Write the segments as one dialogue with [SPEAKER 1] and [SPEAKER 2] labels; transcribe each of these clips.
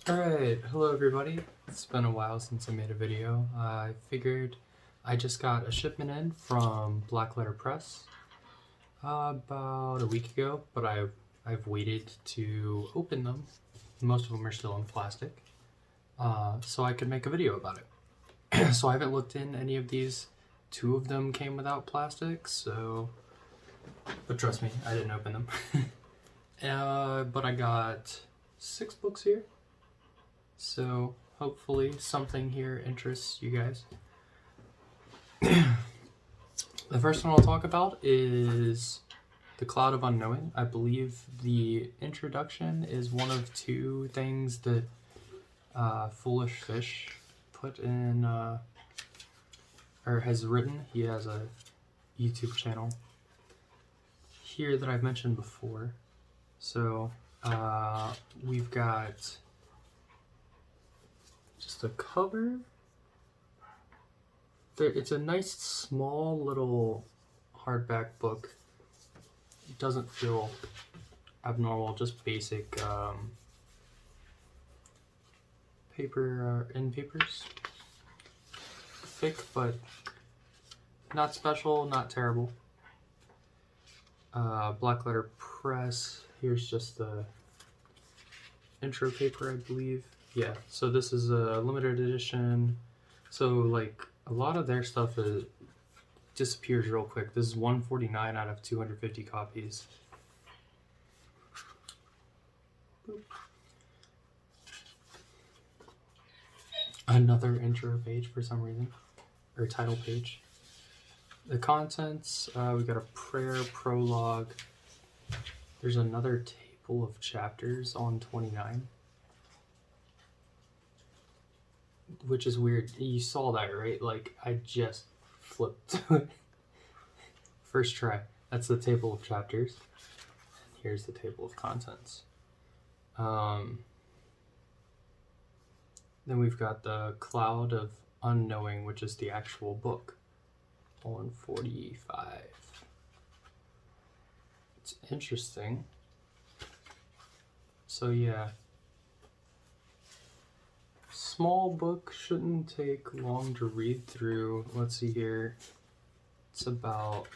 [SPEAKER 1] Alright, hello everybody. It's been a while since I made a video. I figured I just got a shipment in from Black Letter Press about a week ago, but I've waited to open them. Most of them are still in plastic, so I could make a video about it. So I haven't looked in any of these. 2 of them came without plastic, but trust me, I didn't open them. But I got 6 books here. So hopefully something here interests you guys. The first one I'll talk about is The Cloud of Unknowing. I believe the introduction is one of 2 things that Foolish Fish put in, or has written. He has a YouTube channel here that I've mentioned before. So we've got just a cover. It's a nice small little hardback book. It doesn't feel abnormal, just basic paper end papers. Thick, but not special, not terrible. Black Letter Press. Here's just the intro paper, I believe. Yeah, so this is a limited edition. So like a lot of their stuff disappears real quick. This is 149 out of 250 copies. Boop. Another intro page for some reason, or title page. The contents, we got a prayer prologue. There's another table of chapters on 29. Which is weird. You saw that, right? Like, I just flipped to it. First try. That's the table of chapters. Here's the table of contents. Then we've got the Cloud of Unknowing, which is the actual book. On 45. It's interesting. So yeah. Small book, shouldn't take long to read through. Let's see here. It's about,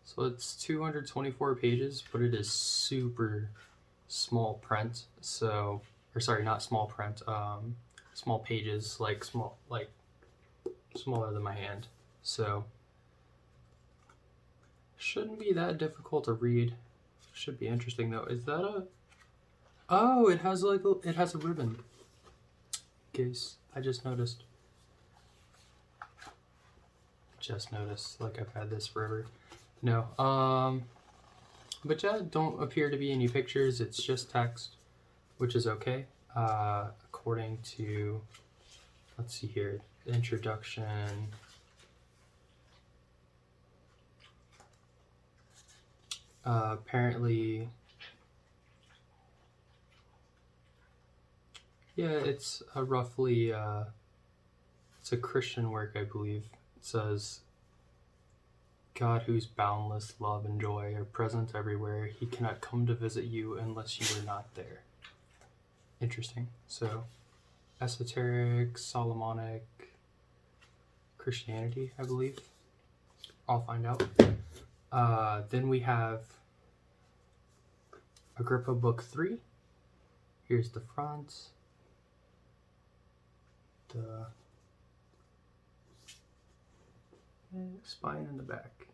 [SPEAKER 1] so it's 224 pages, but it is super small print. So, or sorry, not small print, small pages, like smaller than my hand. So shouldn't be that difficult to read. Should be interesting though. Is that a, oh, it has like it has a ribbon. Case I just noticed. Like I've had this forever. No. But yeah, don't appear to be any pictures. It's just text, which is okay. According to, let's see here, the introduction. Apparently, yeah, it's a roughly, it's a Christian work, I believe. It says, God, whose boundless love and joy are present everywhere, he cannot come to visit you unless you are not there. Interesting. So, Esoteric, Solomonic, Christianity, I believe. I'll find out. Then we have Agrippa Book 3. Here's the front. The spine and the back.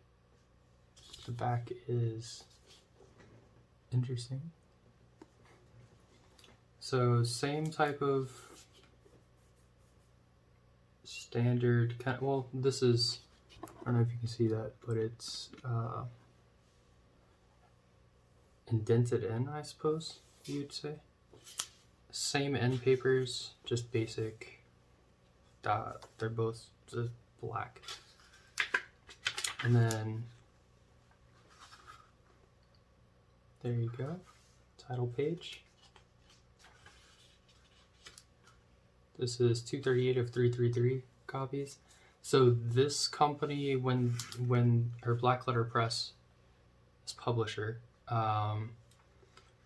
[SPEAKER 1] The back is interesting. So same type of standard kind of, well, this is, I don't know if you can see that, but it's indented in, I suppose you'd say. Same end papers, just basic. They're both just black. And then, there you go, title page. This is 238 of 333 copies. So this company, when her Black Letter Press, this publisher,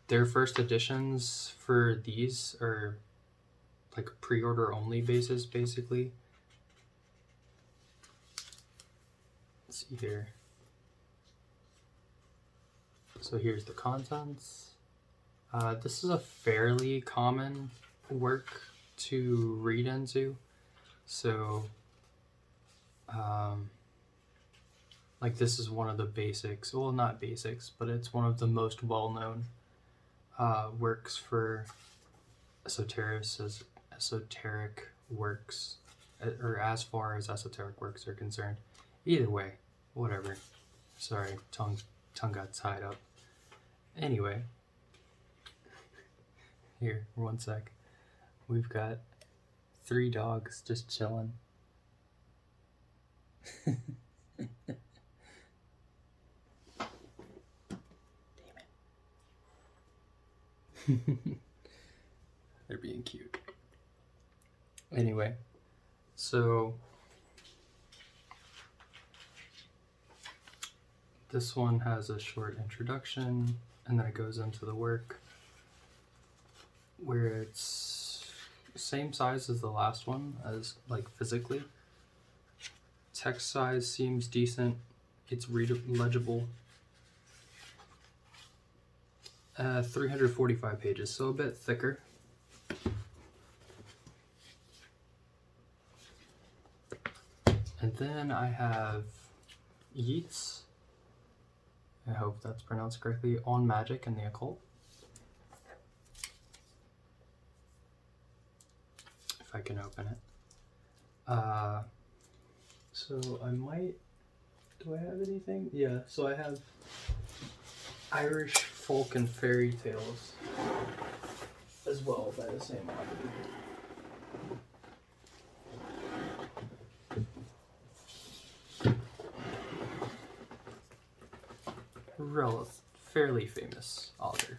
[SPEAKER 1] their first editions for these are like pre-order only basis, basically. Let's see here. So here's the contents. This is a fairly common work to read into. So, like this is one of the basics, well, not basics, but it's one of the most well-known works for esoteric works, or as far as esoteric works are concerned. Either way, whatever. Sorry, tongue got tied up. Anyway, here, one sec. We've got 3 dogs just chilling. Damn it. They're being cute. Anyway, so this one has a short introduction, and then it goes into the work, where it's same size as the last one, as like physically. Text size seems decent. It's legible. 345 pages, so a bit thicker. And then I have Yeats, I hope that's pronounced correctly, On Magic and the Occult. If I can open it. So I might, do I have anything? Yeah, so I have Irish folk and fairy tales as well by the same author. Fairly famous author.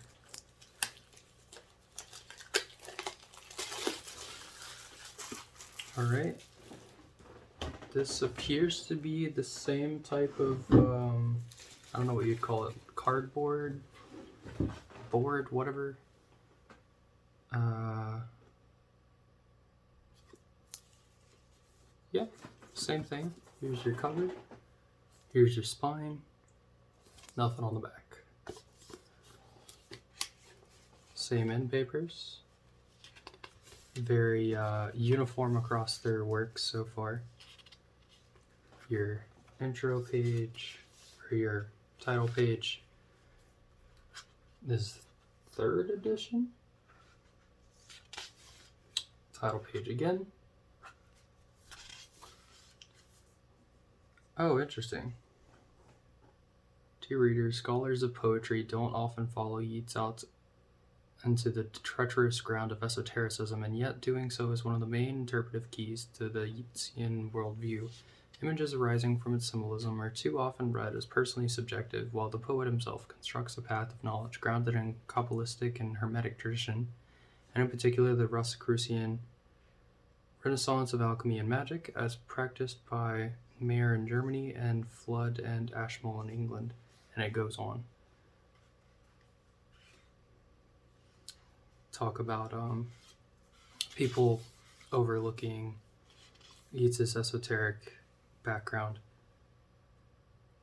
[SPEAKER 1] Alright. This appears to be the same type of, I don't know what you'd call it, cardboard, board, whatever. Yeah, same thing. Here's your cover. Here's your spine. Nothing on the back. Same end papers. Very uniform across their works so far. Your intro page, or your title page. This is 3rd edition. Title page again. Oh, interesting. Dear readers, scholars of poetry don't often follow Yeats out into the treacherous ground of esotericism, and yet doing so is one of the main interpretive keys to the Yeatsian worldview. Images arising from its symbolism are too often read as personally subjective, while the poet himself constructs a path of knowledge grounded in Kabbalistic and Hermetic tradition, and in particular the Rosicrucian renaissance of alchemy and magic, as practiced by Mayer in Germany and Flood and Ashmole in England. And it goes on. Talk about people overlooking Yeats' esoteric background.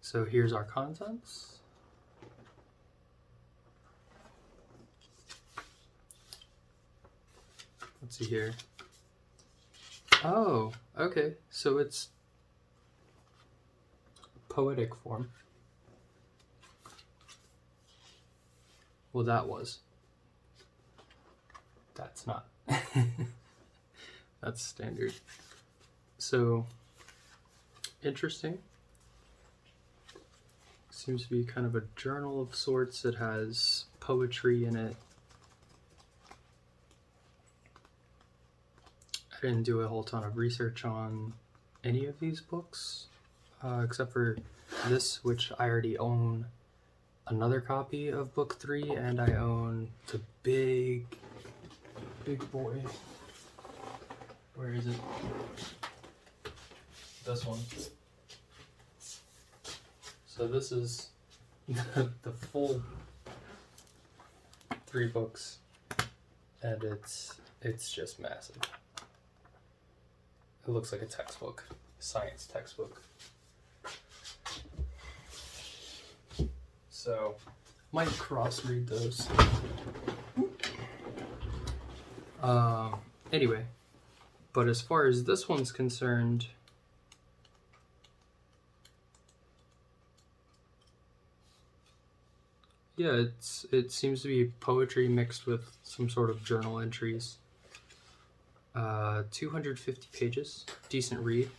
[SPEAKER 1] So here's our contents. Let's see here. Oh, okay. So it's poetic form. Well, that was. That's not. That's standard. So, interesting. Seems to be kind of a journal of sorts. It has poetry in it. I didn't do a whole ton of research on any of these books, except for this, which I already own another copy of book 3, and I own the big boy. Where is it? This one. So this is the full 3 books, and it's just massive. It looks like a textbook, science textbook. So, might cross-read those. Anyway, but as far as this one's concerned, yeah, it seems to be poetry mixed with some sort of journal entries. 250 pages, decent read.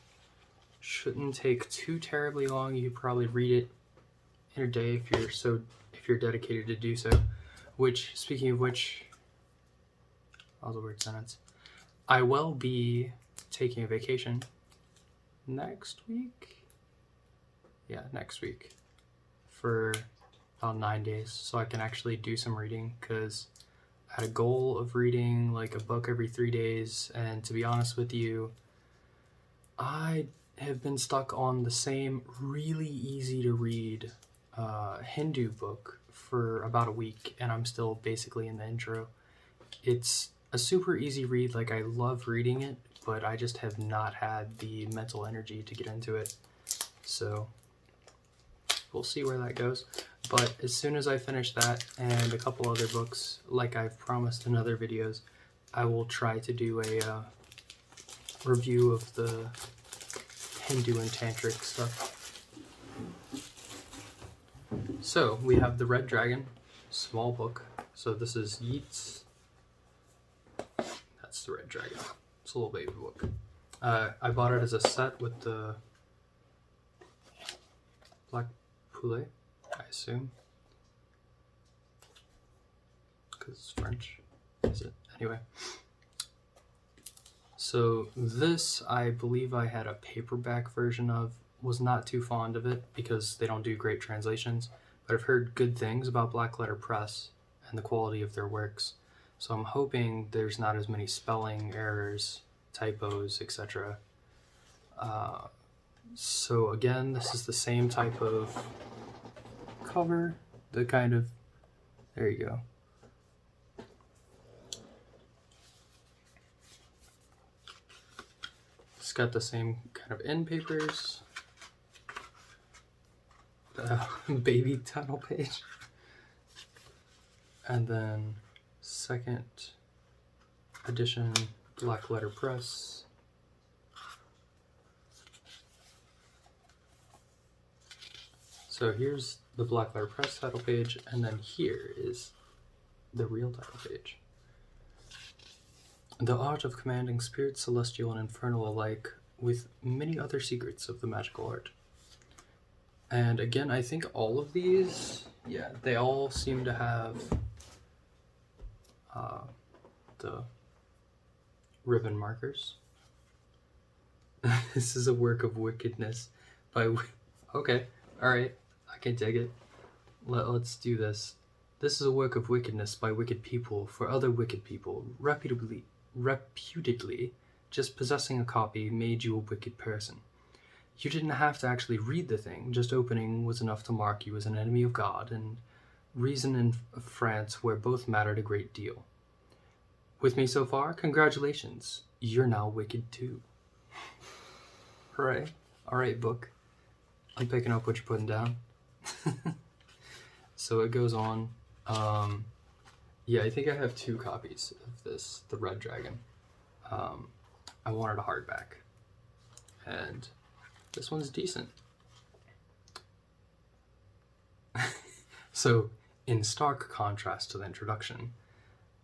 [SPEAKER 1] Shouldn't take too terribly long. You could probably read it in a day if you're dedicated to do so. Which, speaking of which, that was a weird sentence. I will be taking a vacation next week. Yeah, next week for about 9 days, so I can actually do some reading, because I had a goal of reading like a book every 3 days, and to be honest with you, I have been stuck on the same really easy to read Hindu book for about a week, and I'm still basically in the intro. It's a super easy read, like I love reading it, but I just have not had the mental energy to get into it. So we'll see where that goes. But as soon as I finish that and a couple other books, like I've promised in other videos, I will try to do a review of the Hindu and Tantric stuff. So we have The Red Dragon, small book. So this is Yeats. That's The Red Dragon. It's a little baby book. I bought it as a set with the black Pullet, I assume, because it's French. Is it? Anyway. So this, I believe I had a paperback version of. Was not too fond of it because they don't do great translations, but I've heard good things about Black Letter Press and the quality of their works. So I'm hoping there's not as many spelling errors, typos, etc. So again, this is the same type of cover, the kind of, there you go. It's got the same kind of end papers. Baby title page. And then second edition Black Letter Press. So here's the Black Letter Press title page, and then here is the real title page. The art of commanding spirits, celestial and infernal alike, with many other secrets of the magical art. And again, I think all of these, yeah, they all seem to have the ribbon markers. This is a work of wickedness by... Okay, alright, I can dig it. Let's do this. This is a work of wickedness by wicked people for other wicked people. Reputedly, just possessing a copy made you a wicked person. You didn't have to actually read the thing, just opening was enough to mark you as an enemy of God and reason in France, where both mattered a great deal. With me so far? Congratulations. You're now wicked too. Hooray. Alright, book. I'm picking up what you're putting down. So it goes on. Yeah, I think I have 2 copies of this, The Red Dragon. I wanted a hardback. And this one's decent. So, in stark contrast to the introduction,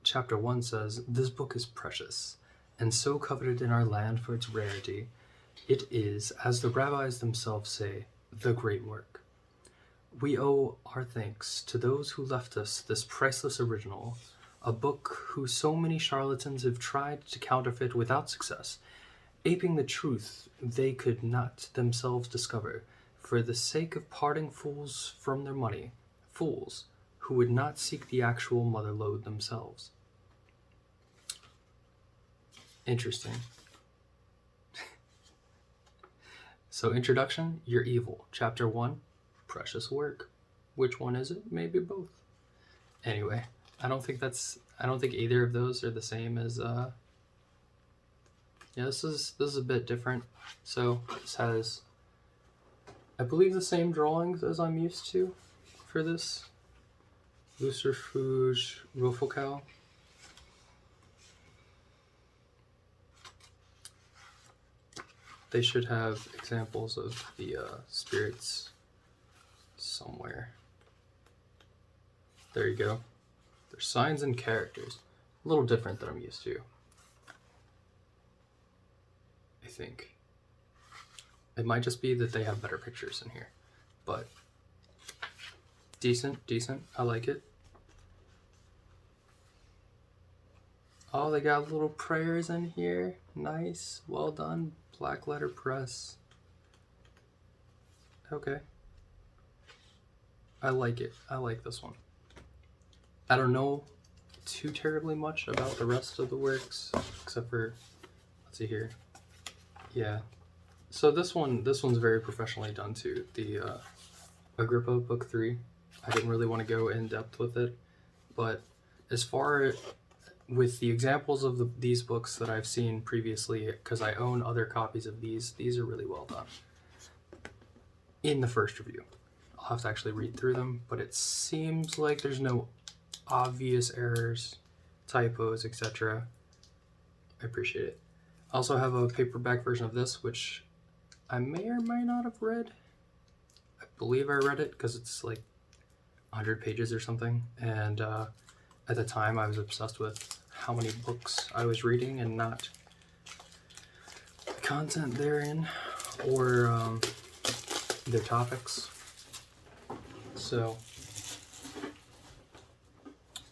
[SPEAKER 1] Chapter 1 says, "This book is precious, and so coveted in our land for its rarity. It is, as the rabbis themselves say, the great work. We owe our thanks to those who left us this priceless original, a book whose so many charlatans have tried to counterfeit without success, aping the truth they could not themselves discover, for the sake of parting fools from their money, fools who would not seek the actual mother lode themselves." Interesting. So, introduction, you're evil. Chapter 1, precious work. Which one is it? Maybe both. Anyway, I don't think either of those are the same as yeah, this is a bit different. So this has, I believe, the same drawings as I'm used to for this. Lucifuge Rofocal. They should have examples of the spirits somewhere. There you go. There's signs and characters. A little different than I'm used to, I think. It might just be that they have better pictures in here, but decent. I like it. Oh, they got little prayers in here. Nice. Well done. Black letter press. Okay. I like it. I like this one. I don't know too terribly much about the rest of the works, except for, let's see here. Yeah. So this one's very professionally done too. The Agrippa book 3. I didn't really want to go in depth with it, but as far with the examples of these books that I've seen previously, because I own other copies of these are really well done. In the first review, I'll have to actually read through them, but it seems like there's no obvious errors, typos, etc. I appreciate it. I also have a paperback version of this, which I may or may not have read. I believe I read it because it's like 100 pages or something, and at the time I was obsessed with how many books I was reading and not the content therein or their topics. So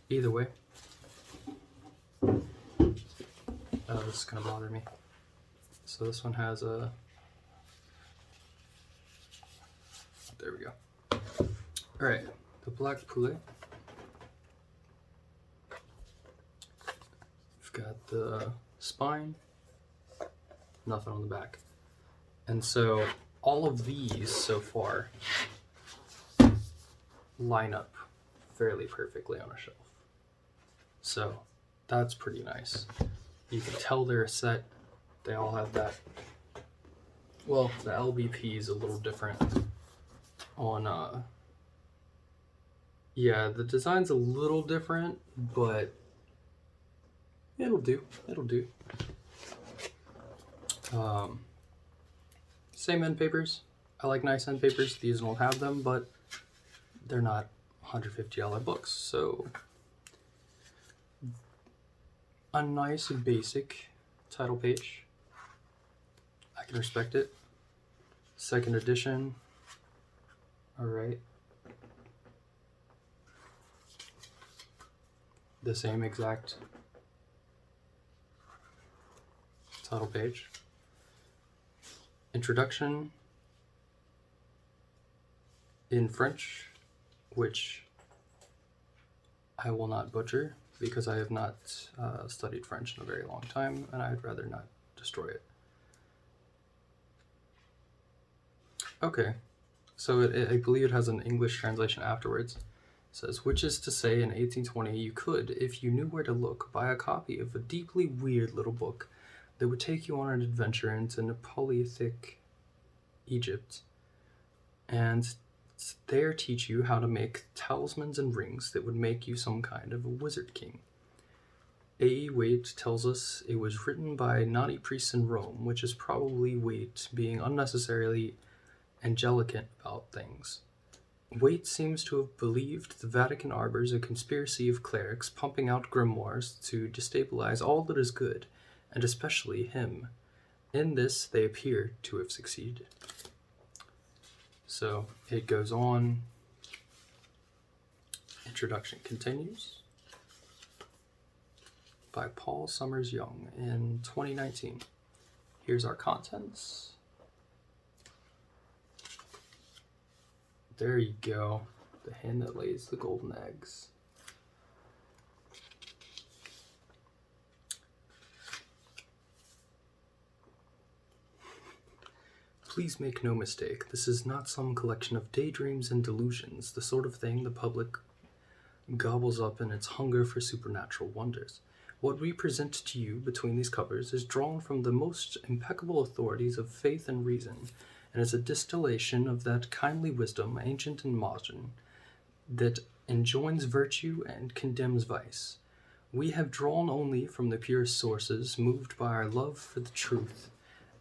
[SPEAKER 1] either way, this is gonna bother me. So this one has a, there we go. All right, the black Pullet. We've got the spine, nothing on the back. And so all of these so far line up fairly perfectly on a shelf. So that's pretty nice. You can tell they're a set. They all have that. Well, the LBP is a little different on, yeah, the design's a little different, but it'll do. Same end papers. I like nice end papers. These don't have them, but they're not $150 books, so a nice basic title page. I can respect it. Second edition. All right. The same exact title page. Introduction in French, which I will not butcher because I have not studied French in a very long time, and I'd rather not destroy it. Okay, so I believe it has an English translation afterwards. It says, which is to say, in 1820, you could, if you knew where to look, buy a copy of a deeply weird little book that would take you on an adventure into Neolithic Egypt, and there teach you how to make talismans and rings that would make you some kind of a wizard king. A. Waite tells us it was written by naughty priests in Rome, which is probably Waite being unnecessarily angelicant about things. Waite seems to have believed the Vatican harbors a conspiracy of clerics pumping out grimoires to destabilize all that is good, and especially him. In this, they appear to have succeeded. So it goes on. Introduction continues by Paul Summers Young in 2019. Here's our contents. There you go. The hen that lays the golden eggs. Please make no mistake, this is not some collection of daydreams and delusions, the sort of thing the public gobbles up in its hunger for supernatural wonders. What we present to you between these covers is drawn from the most impeccable authorities of faith and reason, and is a distillation of that kindly wisdom, ancient and modern, that enjoins virtue and condemns vice. We have drawn only from the purest sources, moved by our love for the truth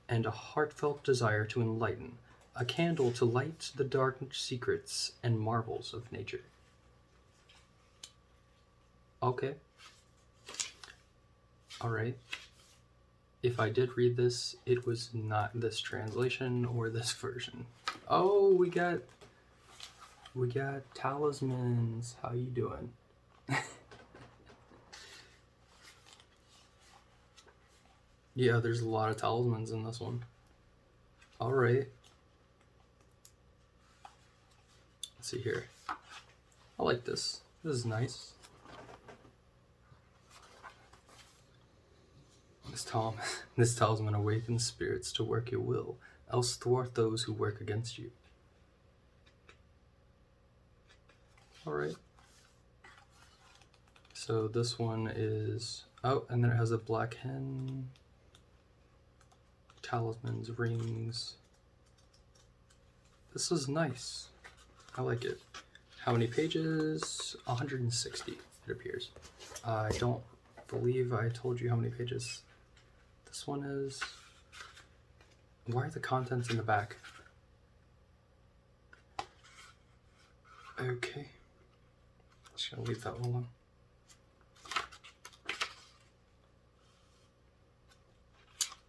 [SPEAKER 1] and a heartfelt desire to enlighten, a candle to light the dark secrets and marvels of nature. Okay. Alright. If I did read this, it was not this translation or this version. Oh, we got talismans. How you doing? Yeah, there's a lot of talismans in this one. Alright. Let's see here. I like this. This is nice. This talisman awakens spirits to work your will, else thwart those who work against you. Alright. So this one is... Oh, and then it has a black hen. Talismans, rings. This is nice. I like it. How many pages? 160, it appears. I don't believe I told you how many pages this one is. Why are the contents in the back? Okay. Just gonna leave that one alone.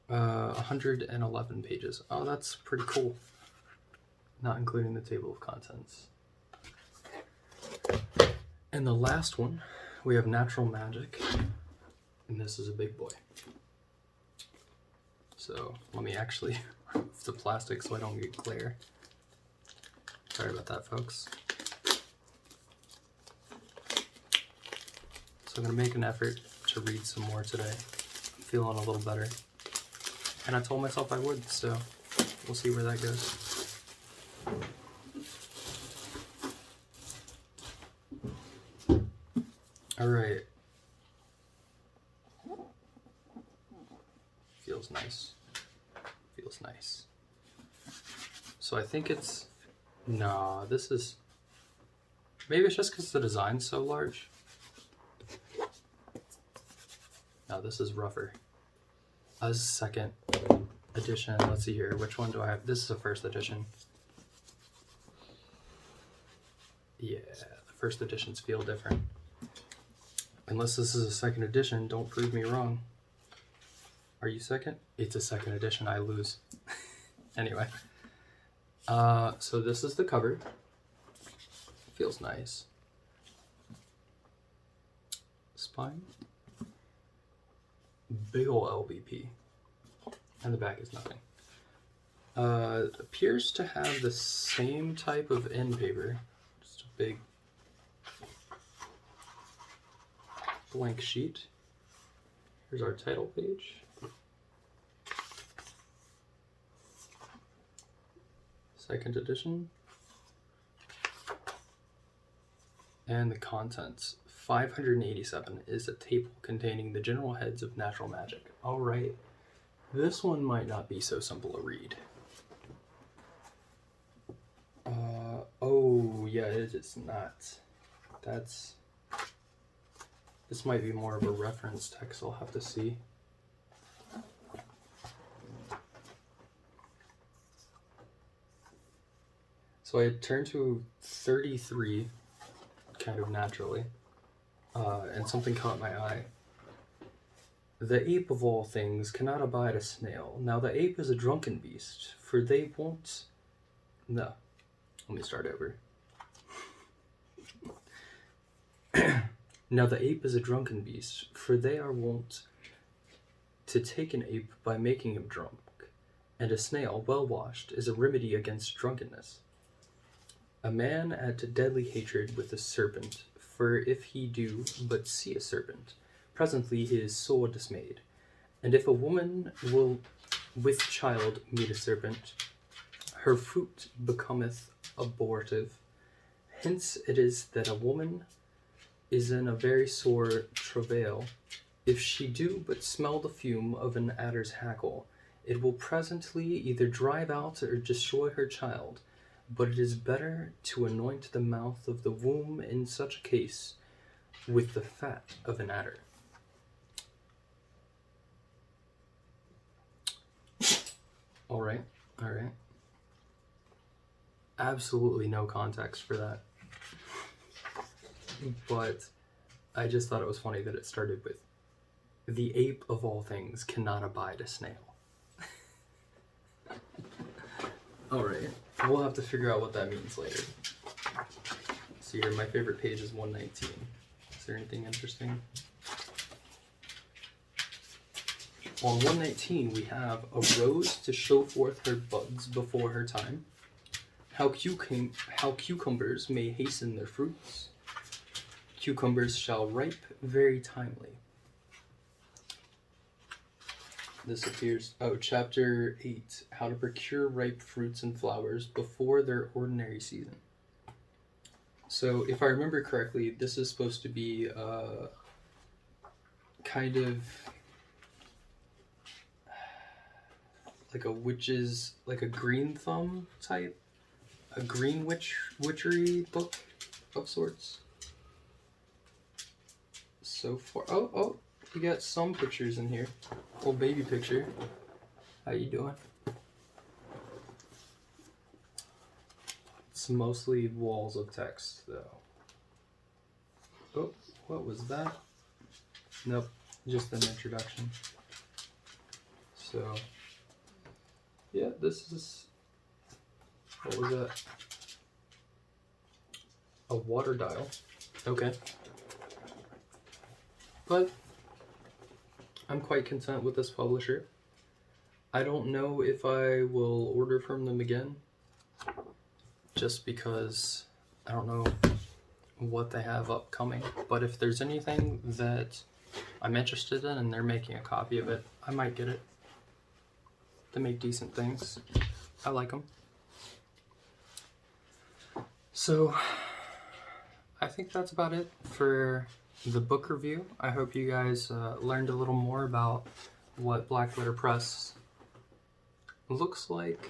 [SPEAKER 1] Uh, 111 pages. Oh, that's pretty cool. Not including the table of contents. And the last one, we have Natural Magic. And this is a big boy. So let me actually remove the plastic so I don't get glare. Sorry about that, folks. So I'm going to make an effort to read some more today. I'm feeling a little better. And I told myself I would, so we'll see where that goes. Alright. Feels nice. Feels nice. So I think it's... Nah, this is... Maybe it's just because the design's so large. No, this is rougher. This is second edition. Let's see here. Which one do I have? This is a first edition. Yeah, the first editions feel different. Unless this is a second edition, don't prove me wrong. Are you second? It's a second edition, I lose. Anyway. So this is the cover. Feels nice. Spine. Big ol' LBP. And the back is nothing. Appears to have the same type of end paper. Just a big blank sheet. Here's our title page. Second edition. And the contents. 587 is a table containing the general heads of natural magic. Alright, this one might not be so simple to read. Oh yeah, it is not. This might be more of a reference text, I'll have to see. So I turned to 33, kind of naturally. And something caught my eye. The ape of all things cannot abide a snail. Now the ape is a drunken beast, for they won't... No. Let me start over. Now the ape is a drunken beast, for they are wont to take an ape by making him drunk, and a snail, well washed, is a remedy against drunkenness. A man at deadly hatred with a serpent, for if he do but see a serpent, presently he is sore dismayed. And if a woman will with child meet a serpent, her fruit becometh abortive. Hence it is that a woman is in a very sore travail. If she do but smell the fume of an adder's hackle, it will presently either drive out or destroy her child. But it is better to anoint the mouth of the womb in such a case with the fat of an adder. All right. Absolutely no context for that. But I just thought it was funny that it started with, the ape of all things cannot abide a snail. All right. We'll have to figure out what that means later. See here, my favorite page is 119. Is there anything interesting? On 119, we have a rose to show forth her buds before her time. How cucumbers may hasten their fruits. Cucumbers shall ripe very timely. This appears, chapter 8, how to procure ripe fruits and flowers before their ordinary season. So if I remember correctly, this is supposed to be kind of like a witch's, like a green thumb type, a green witchery book of sorts. So far, oh, we got some pictures in here. Little baby picture. How you doing? It's mostly walls of text, though. Oh, what was that? Nope, just an introduction. So, yeah, this is, what was that? A water dial. Okay. But I'm quite content with this publisher. I don't know if I will order from them again, just because I don't know what they have upcoming. But if there's anything that I'm interested in and they're making a copy of it, I might get it. They make decent things. I like them. So I think that's about it for the book review. I hope you guys learned a little more about what Black Letter Press looks like,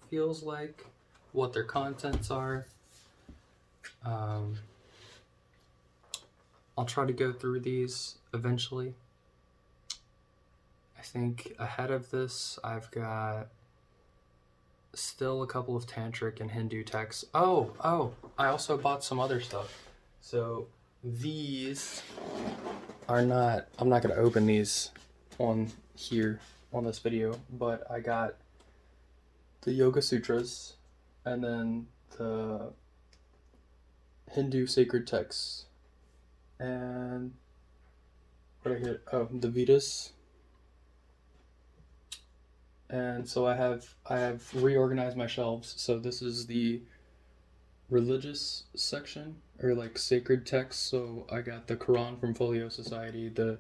[SPEAKER 1] feels like, what their contents are. I'll try to go through these eventually. I think ahead of this, I've got still a couple of Tantric and Hindu texts. Oh, I also bought some other stuff. So these are not, I'm not going to open these on here on this video, but I got the Yoga Sutras and then the Hindu sacred texts and what I get, the Vedas. And so I have reorganized my shelves. So this is the religious section, or like sacred texts. So I got the Quran from Folio Society, the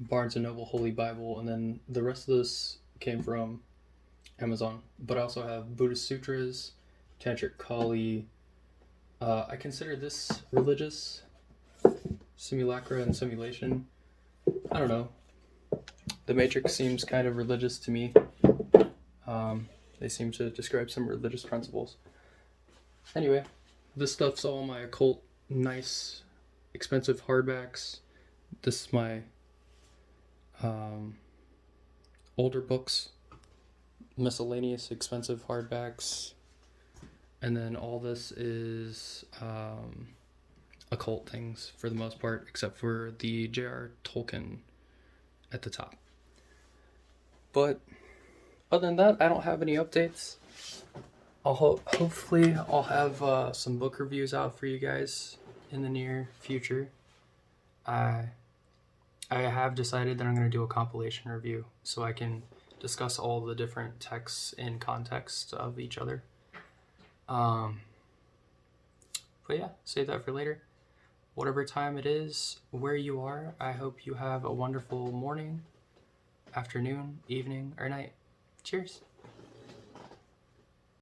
[SPEAKER 1] Barnes & Noble Holy Bible, and then the rest of this came from Amazon. But I also have Buddhist Sutras, Tantric Kali. I consider this religious, Simulacra and Simulation. I don't know. The Matrix seems kind of religious to me. They seem to describe some religious principles. Anyway, this stuff's all my occult, nice, expensive hardbacks. This is my older books, miscellaneous expensive hardbacks. And then all this is occult things for the most part, except for the J.R. Tolkien at the top. But other than that, I don't have any updates. Hopefully I'll have some book reviews out for you guys in the near future. I have decided that I'm going to do a compilation review so I can discuss all the different texts in context of each other. But yeah, save that for later. Whatever time it is, where you are, I hope you have a wonderful morning, afternoon, evening, or night. Cheers.